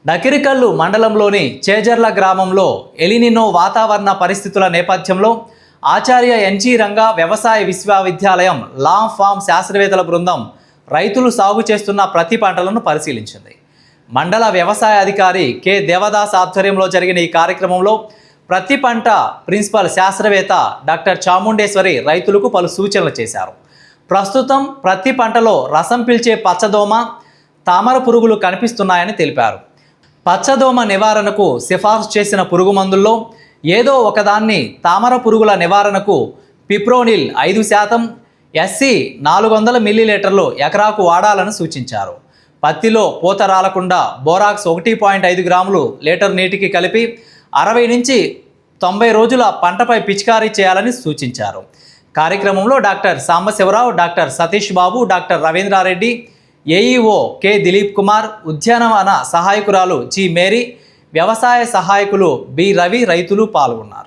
నకిరికల్లు మండలంలోని చేజర్ల గ్రామంలో ఎలినినో వాతావరణ పరిస్థితుల నేపథ్యంలో ఆచార్య ఎన్జీ రంగా వ్యవసాయ విశ్వవిద్యాలయం లా ఫామ్ శాస్త్రవేత్తల బృందం రైతులు సాగు చేస్తున్న ప్రతి పంటలను పరిశీలించింది. మండల వ్యవసాయ అధికారి కె దేవదాస్ ఆధ్వర్యంలో జరిగిన ఈ కార్యక్రమంలో ప్రతి పంట ప్రిన్సిపల్ శాస్త్రవేత్త డాక్టర్ చాముండేశ్వరి రైతులకు పలు సూచనలు చేశారు. ప్రస్తుతం ప్రతి పంటలో రసం పీల్చే పచ్చదోమ, తామర పురుగులు కనిపిస్తున్నాయని తెలిపారు. పచ్చదోమ నివారణకు సిఫార్సు చేసిన పురుగు మందుల్లో ఏదో ఒకదాన్ని తామర పురుగుల నివారణకు పిప్రోనిల్ 5%, ఎస్సి 400 మిల్లీలీటర్లు ఎకరాకు వాడాలని సూచించారు. పత్తిలో పూత రాలకుండా బోరాక్స్ 1.5 గ్రాములు లీటర్ నీటికి కలిపి 60 నుంచి 90 రోజుల పంటపై పిచికారీ చేయాలని సూచించారు. కార్యక్రమంలో doctor Sambasivarao, doctor Satish Babu, doctor Ravindrareddy, AEO K Dilip Kumar, ఉద్యానవన సహాయకురాలు జి మేరీ, వ్యవసాయ సహాయకులు బి రవి రైతులు పాల్గొన్నారు.